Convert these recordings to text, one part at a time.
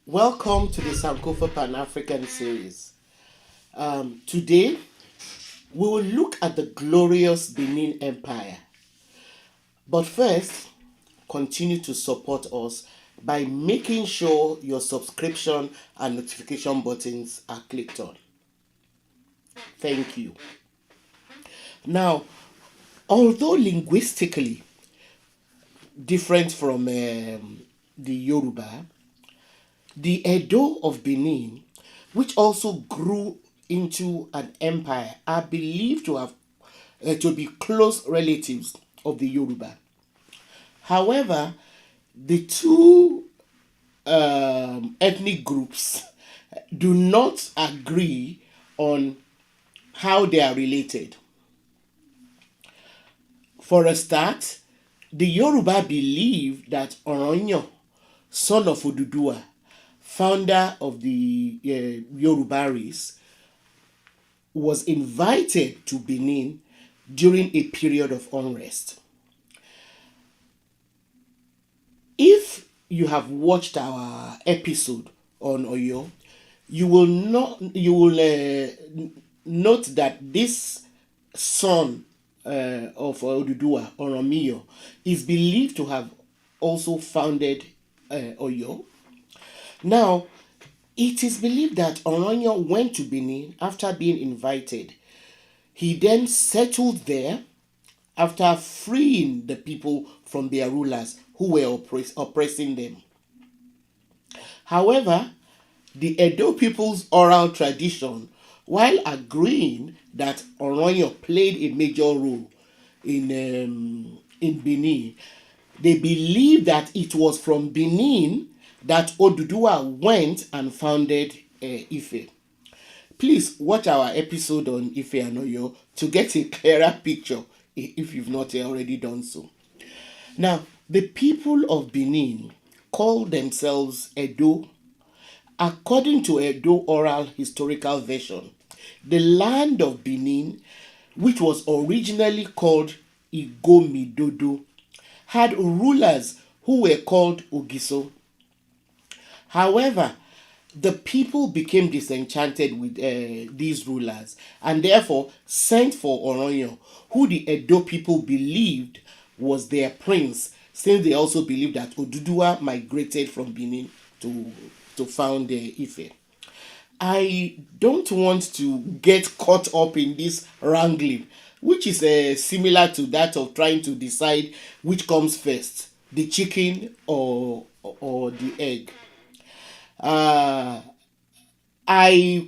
Welcome to the Sankofa Pan-African series. Today, we will look at the glorious Benin Empire. But first, continue to support us by making sure your subscription and notification buttons are clicked on. Thank you. Now, although linguistically different from the Yoruba, the Edo of Benin, which also grew into an empire, are believed to be close relatives of the Yoruba. However, the two ethnic groups do not agree on how they are related. For a start, the Yoruba believe that Oronyo, son of Odudua, founder of the Yoruba race, was invited to Benin during a period of unrest. If you have watched our episode on Oyo, you will note that this son of Odudua, Oromiyo, is believed to have also founded Oyo. Now, it is believed that Oronyo went to Benin after being invited. He then settled there after freeing the people from their rulers who were oppressing them. However, the Edo people's oral tradition, while agreeing that Oronyo played a major role in Benin, they believe that it was from Benin that Oduduwa went and founded Ife. Please watch our episode on Ife and Oyo to get a clearer picture if you've not already done so. Now, the people of Benin call themselves Edo. According to Edo oral historical version, the land of Benin, which was originally called Igomidodo, had rulers who were called Ogiso. However, the people became disenchanted with these rulers and therefore sent for Oronyo, who the Edo people believed was their prince, since they also believed that Oduduwa migrated from Benin to found Ife. I don't want to get caught up in this wrangling, which is similar to that of trying to decide which comes first, the chicken or the egg. I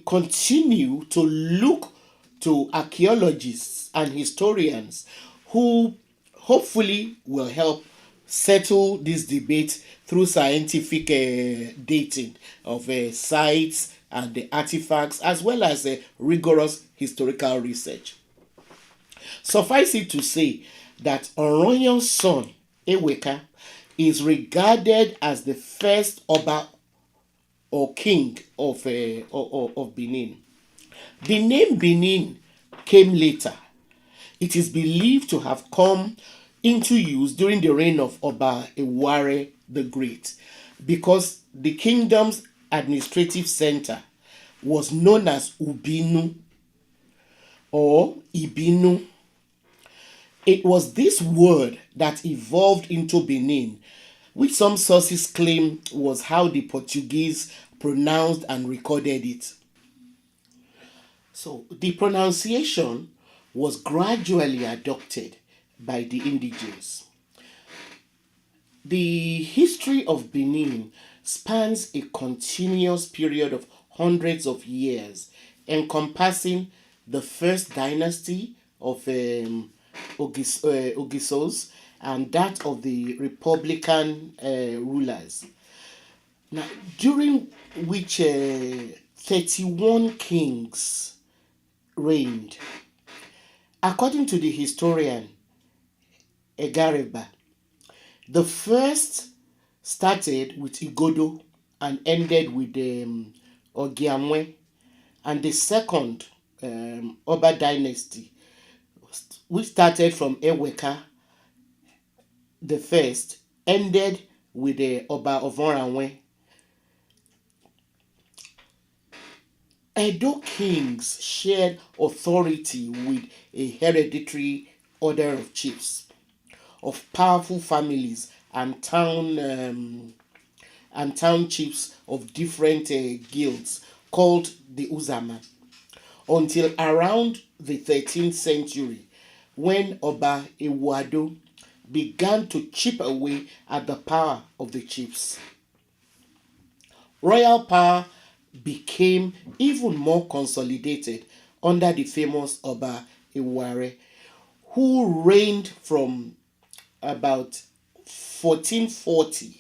continue to look to archaeologists and historians who hopefully will help settle this debate through scientific dating of sites and the artifacts, as well as rigorous historical research. Suffice it to say that Oronyo's son, Eweka, is regarded as the first Oba or king of Benin. The name Benin came later. It is believed to have come into use during the reign of Oba Eware the Great, because the kingdom's administrative center was known as Ubinu or Ibinu. It was this word that evolved into Benin, which some sources claim was how the Portuguese pronounced and recorded it. So the pronunciation was gradually adopted by the indigenes. The history of Benin spans a continuous period of hundreds of years, encompassing the first dynasty of Ogisos and that of the Republican rulers. Now, during which 31 kings reigned. According to the historian Egareba, the first started with Igodo and ended with Ogiamwe, and the second Oba dynasty, which started from Eweka the first, ended with the Oba of Oranwe. Edo kings shared authority with a hereditary order of chiefs, of powerful families and town chiefs of different guilds called the Uzama, until around the 13th century when Oba Ewado began to chip away at the power of the chiefs. Royal power became even more consolidated under the famous Oba Eware, who reigned from about 1440.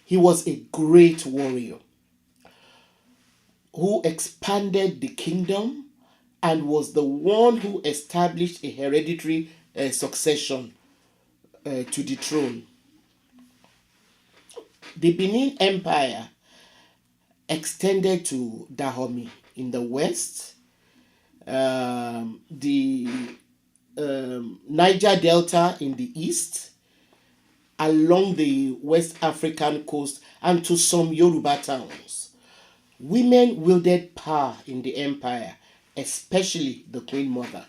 He was a great warrior who expanded the kingdom and was the one who established a hereditary succession to the throne. The Benin Empire extended to Dahomey in the west, the Niger Delta in the east, along the West African coast, and to some Yoruba towns. Women wielded power in the empire, especially the Queen Mother.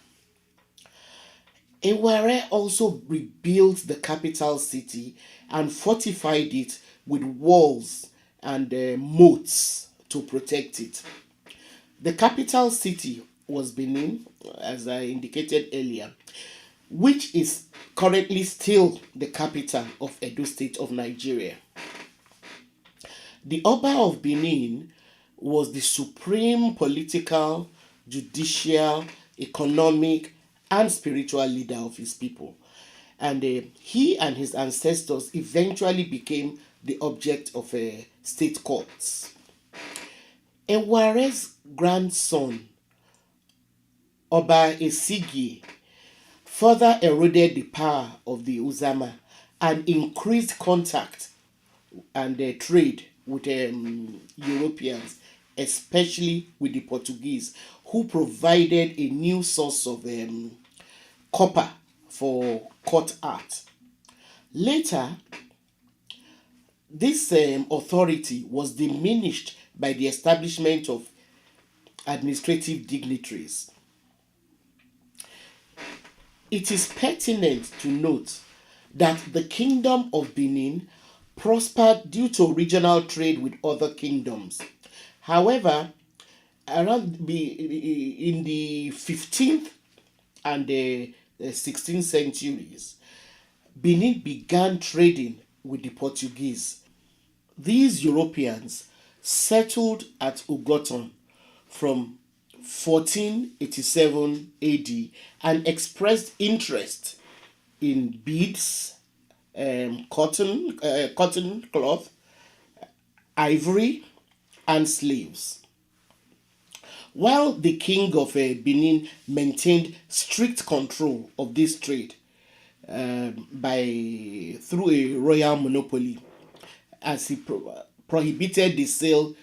Eware also rebuilt the capital city and fortified it with walls and moats to protect it. The capital city was Benin, as I indicated earlier, which is currently still the capital of Edo State of Nigeria. The Oba of Benin was the supreme political, judicial, economic, and spiritual leader of his people. And he and his ancestors eventually became the object of state courts. Eware's grandson, Oba Esigi, further eroded the power of the Uzama and increased contact and trade with Europeans, especially with the Portuguese, who provided a new source of copper for court art. Later, this authority was diminished by the establishment of administrative dignitaries. It is pertinent to note that the Kingdom of Benin prospered due to regional trade with other kingdoms. However, in the 15th and the 16th centuries, Benin began trading with the Portuguese. These Europeans settled at Ugoton from 1487 AD and expressed interest in beads, cotton cloth, ivory, and slaves. While the king of Benin maintained strict control of this trade through a royal monopoly, as he prohibited the sale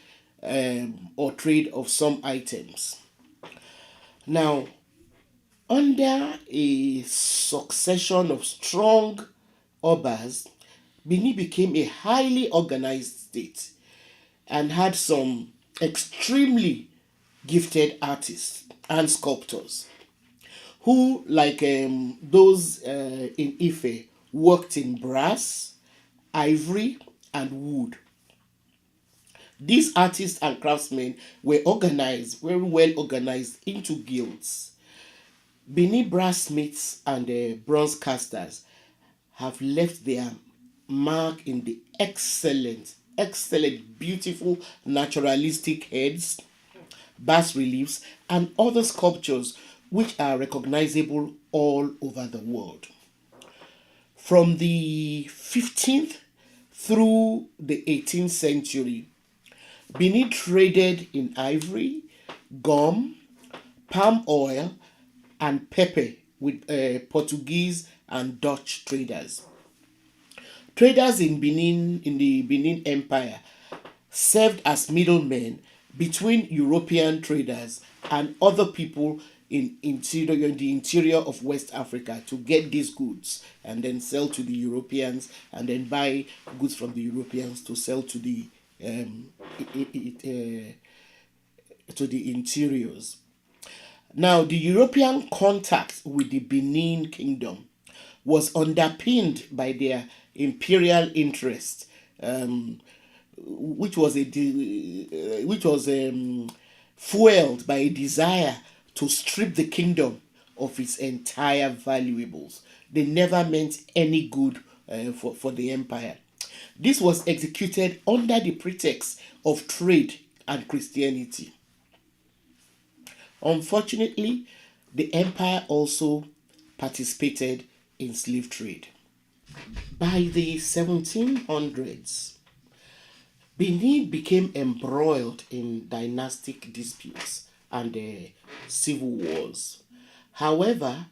or trade of some items. Now, under a succession of strong obas, Benin became a highly organized state and had some extremely gifted artists and sculptors who, like those in Ife, worked in brass, ivory, and wood. These artists and craftsmen were organized, very well organized, into guilds. Benin brassmiths and bronze casters have left their mark in the excellent, beautiful naturalistic heads, bas reliefs, and other sculptures which are recognizable all over the world. From the 15th through the 18th century, Benin traded in ivory, gum, palm oil, and pepper with Portuguese and Dutch traders. Traders in the Benin Empire, served as middlemen between European traders and other people in the interior of West Africa to get these goods and then sell to the Europeans and then buy goods from the Europeans to sell to the um, to the interiors. Now, the European contact with the Benin Kingdom was underpinned by their imperial interest, um, which was fueled by a desire to strip the kingdom of its entire valuables. They never meant any good for the empire. This was executed under the pretext of trade and Christianity. Unfortunately, the empire also participated in slave trade. By the 1700s, Benin became embroiled in dynastic disputes and civil wars. However,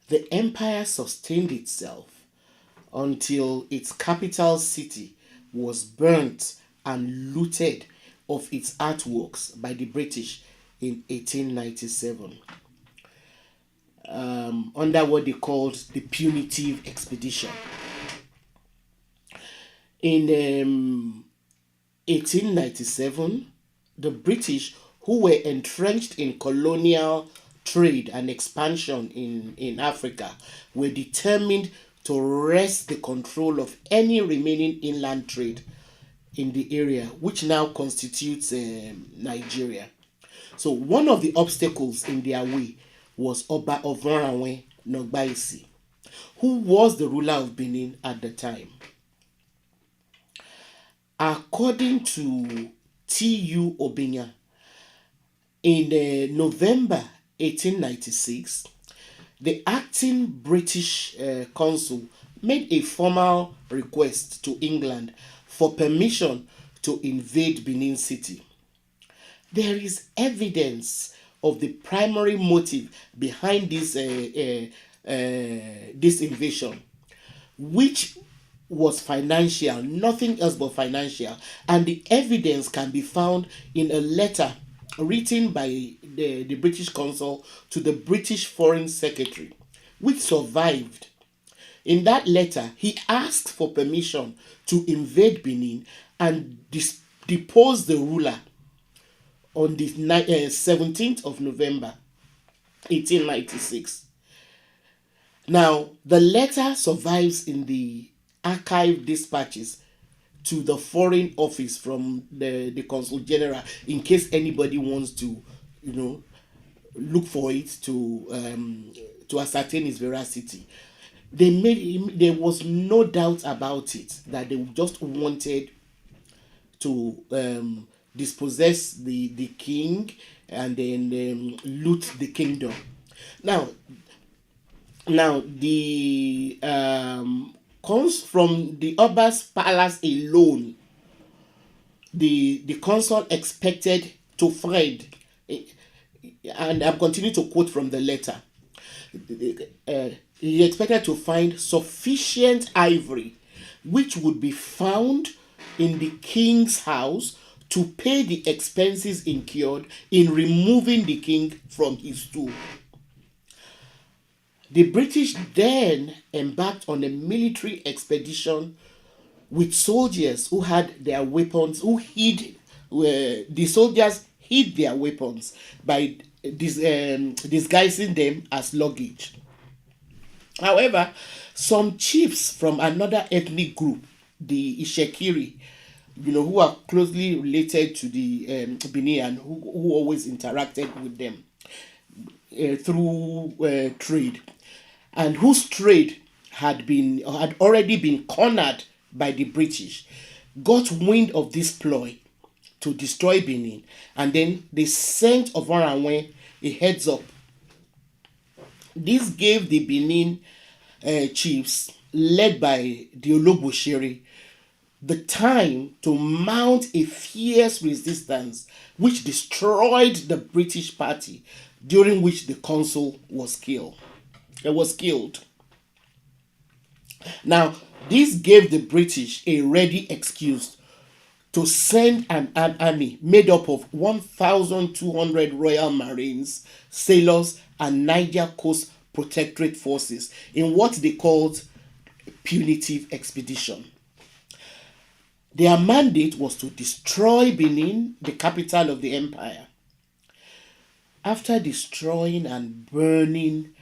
the empire sustained itself until its capital city was burnt and looted of its artworks by the British in 1897, under what they called the Punitive Expedition. In 1897, the British, who were entrenched in colonial trade and expansion in Africa, were determined to wrest the control of any remaining inland trade in the area, which now constitutes Nigeria. So one of the obstacles in their way was Oba Ovoranwe Nogbaisi, who was the ruler of Benin at the time. According to T.U. Obinya, in November 1896, the acting British consul made a formal request to England for permission to invade Benin City. There is evidence of the primary motive behind this invasion, which was financial, nothing else but financial, and the evidence can be found in a letter written by the British consul to the British Foreign Secretary, which survived. In that letter, he asked for permission to invade Benin and depose the ruler on the 17th of November 1896. Now, the letter survives in the archive dispatches to the Foreign Office from the Consul General in case anybody wants to, look for it to ascertain its veracity. There was no doubt about it that they just wanted to dispossess the king and then loot the kingdom. Now the comes from the Oba's palace alone. The consul expected to find, and I'm continuing to quote from the letter. He expected to find sufficient ivory, which would be found in the king's house to pay the expenses incurred in removing the king from his stool. The British then embarked on a military expedition with soldiers who had their weapons, the soldiers hid their weapons by disguising them as luggage. However, some chiefs from another ethnic group, the Ishekiri, who are closely related to the Benin, who always interacted with them through trade, and whose trade had already been cornered by the British, got wind of this ploy to destroy Benin, and then they sent Ovoranwe a heads up. This gave the Benin chiefs, led by the Ologbosheri, the time to mount a fierce resistance which destroyed the British party, during which the consul was killed. Now, this gave the British a ready excuse to send an army made up of 1,200 Royal Marines, sailors, and Niger Coast Protectorate forces in what they called punitive expedition. Their mandate was to destroy Benin, the capital of the empire. After destroying and burning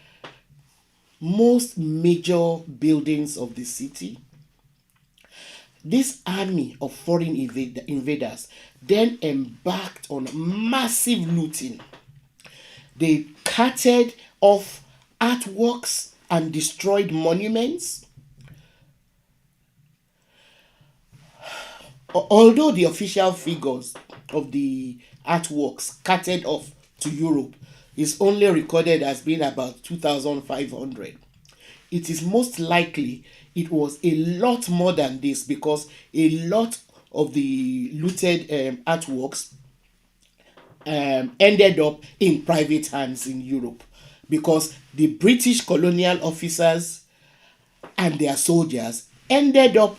most major buildings of the city, this army of foreign invaders then embarked on massive looting. They carted off artworks and destroyed monuments. Although the official figures of the artworks carted off to Europe is only recorded as being about 2,500, it is most likely it was a lot more than this, because a lot of the looted artworks ended up in private hands in Europe, because the British colonial officers and their soldiers ended up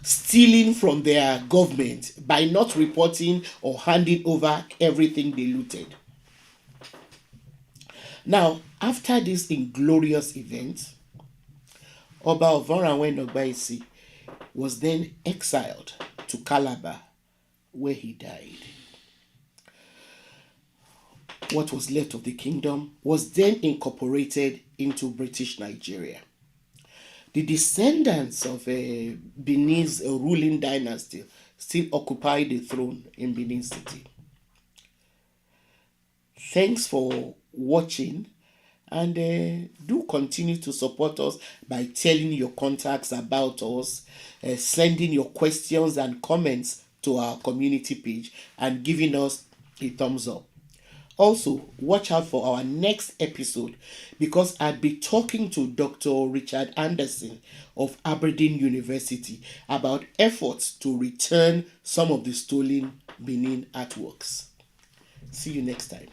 stealing from their government by not reporting or handing over everything they looted. Now, after this inglorious event, Oba Ovoranwen Ogbaisi was then exiled to Calabar, where he died. What was left of the kingdom was then incorporated into British Nigeria. The descendants of Benin's ruling dynasty still occupy the throne in Benin City. Thanks for watching, and do continue to support us by telling your contacts about us, sending your questions and comments to our community page, and giving us a thumbs up. Also, watch out for our next episode, because I'll be talking to Dr. Richard Anderson of Aberdeen University about efforts to return some of the stolen Benin artworks. See you next time.